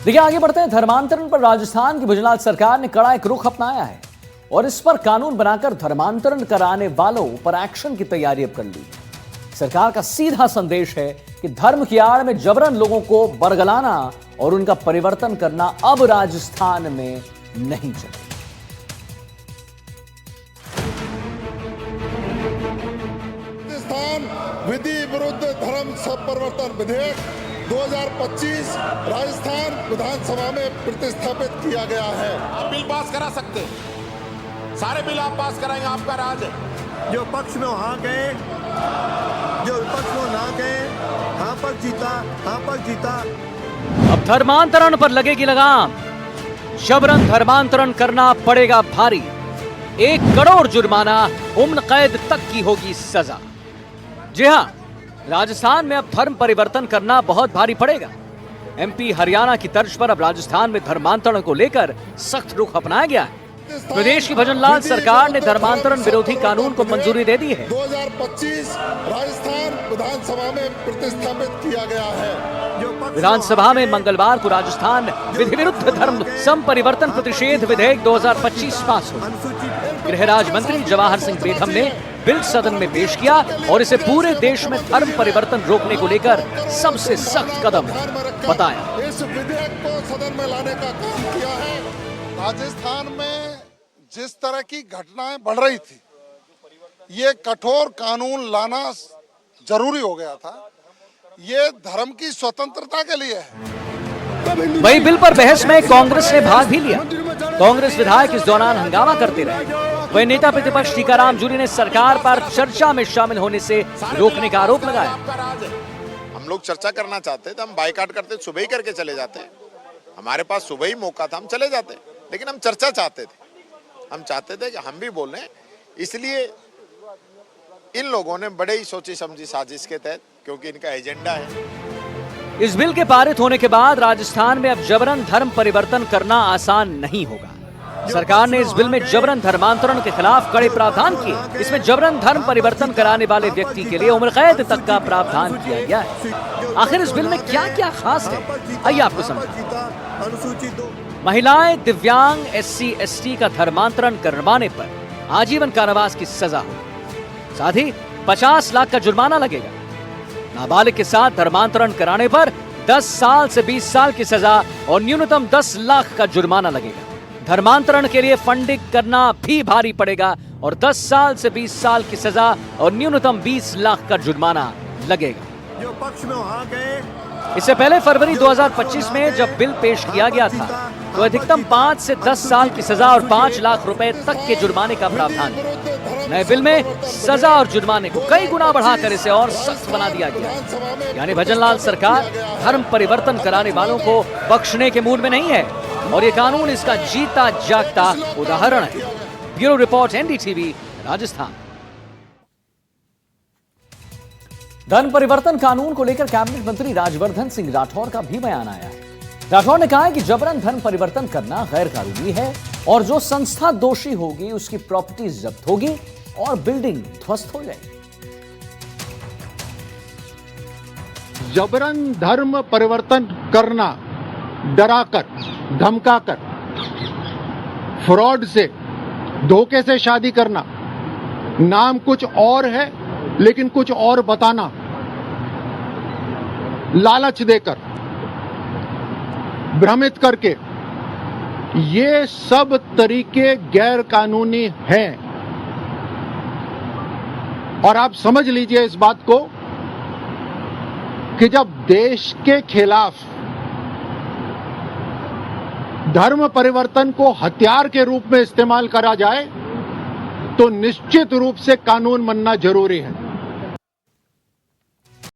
देखिए आगे बढ़ते हैं। धर्मांतरण पर राजस्थान की भुजलाल सरकार ने कड़ा एक रुख अपनाया है और इस पर कानून बनाकर धर्मांतरण कराने वालों पर एक्शन की तैयारी अब कर ली। सरकार का सीधा संदेश है कि धर्म की आड़ में जबरन लोगों को बरगलाना और उनका परिवर्तन करना अब राजस्थान में नहीं चलेगा। राजस्थान विधि विरुद्ध धर्म परिवर्तन विधेयक 2025 राजस्थान विधानसभा में प्रतिस्थापित किया गया है। आप बिल पास करा सकते हैं, सारे बिल आप पास कराएंगे, आपका राज है। जो पक्ष में वहां गए, जो विपक्ष में ना गए, हाँ पक्ष जीता, हाँ पक्ष जीता। अब धर्मांतरण पर लगेगी लगाम। जबरन धर्मांतरण करना पड़ेगा भारी। 1 करोड़ जुर्माना, उम्र कैद तक की होगी सजा। जी हां, राजस्थान में अब धर्म परिवर्तन करना बहुत भारी पड़ेगा। एमपी हरियाणा की तर्ज पर अब राजस्थान में धर्मांतरण को लेकर सख्त रुख अपनाया गया है। प्रदेश की भजनलाल सरकार ने धर्मांतरण विरोधी कानून को मंजूरी दे दी है। 2025 राजस्थान विधानसभा में प्रतिस्थापित किया गया है। विधानसभा में मंगलवार को राजस्थान विधि विरुद्ध धर्म संपरिवर्तन प्रतिषेध विधेयक 2025 पास हुआ। गृह राज्य मंत्री जवाहर सिंह बेधम ने बिल सदन में पेश किया और इसे पूरे देश में धर्म परिवर्तन रोकने को लेकर सबसे सख्त कदम बताया। इस विधेयक को सदन में लाने का काम किया है। राजस्थान में जिस तरह की घटनाएं बढ़ रही थी, ये कठोर कानून लाना जरूरी हो गया था। ये धर्म की स्वतंत्रता के लिए है। वही बिल पर बहस में कांग्रेस ने भाग भी लिया। कांग्रेस विधायक इस दौरान हंगामा करते रहे। वही नेता प्रतिपक्ष टीकाराम जूली ने सरकार पर चर्चा में शामिल होने से रोकने का आरोप लगाया। हम लोग चर्चा करना चाहते थे, हम बाइकाट करते, सुबह ही करके चले जाते। हमारे पास सुबह ही मौका था, हम चले जाते, लेकिन हम चर्चा चाहते थे। हम चाहते थे कि हम भी बोल रहे हैं, इसलिए इन लोगों ने बड़े ही सोची समझी साजिश के तहत, क्योंकि इनका एजेंडा है। इस बिल के पारित होने के बाद राजस्थान में अब जबरन धर्म परिवर्तन करना आसान नहीं होगा। सरकार ने इस बिल में जबरन धर्मांतरण के खिलाफ कड़े प्रावधान किए। इसमें जबरन धर्म परिवर्तन कराने वाले व्यक्ति के लिए उम्र कैद तक का प्रावधान किया गया है। आखिर इस बिल में क्या क्या खास है, आइए आपको समझाएं। महिलाएं, दिव्यांग, SC ST का धर्मांतरण करवाने पर आजीवन कारावास की सजा होगी। साथ ही 50 लाख का जुर्माना लगेगा। नाबालिग के साथ धर्मांतरण कराने पर 10 साल से 20 साल की सजा और न्यूनतम 10 लाख का जुर्माना लगेगा। धर्मांतरण के लिए फंडिंग करना भी भारी पड़ेगा और 10 साल से 20 साल की सजा और न्यूनतम 20 लाख का जुर्माना लगेगा। जो पक्ष में वहां गए, इससे पहले फरवरी 2025 में जब बिल पेश किया गया था तो अधिकतम 5 से 10 साल की सजा और 5 लाख रुपए तक के जुर्माने का प्रावधान है। नए बिल में सजा और जुर्माने को कई गुना बढ़ाकर इसे और सख्त बना दिया गया। यानी भजनलाल सरकार धर्म परिवर्तन कराने वालों को बख्शने के मूड में नहीं है और ये कानून इसका जीता जागता उदाहरण है। Bureau report, NDTV, Rajasthan. धर्म परिवर्तन कानून को लेकर कैबिनेट मंत्री राजवर्धन सिंह राठौर का भी बयान आया है। राठौर ने कहा है कि जबरन धर्म परिवर्तन करना गैर कानूनी है और जो संस्था दोषी होगी उसकी प्रॉपर्टी जब्त होगी और बिल्डिंग ध्वस्त हो जाएगी। जबरन धर्म परिवर्तन करना, डराकर, धमकाकर, फ्रॉड से, धोखे से शादी करना, नाम कुछ और है लेकिन कुछ और बताना, लालच देकर, भ्रमित करके, ये सब तरीके गैर कानूनी हैं। और आप समझ लीजिए इस बात को कि जब देश के खिलाफ धर्म परिवर्तन को हथियार के रूप में इस्तेमाल करा जाए तो निश्चित रूप से कानून बनना जरूरी है।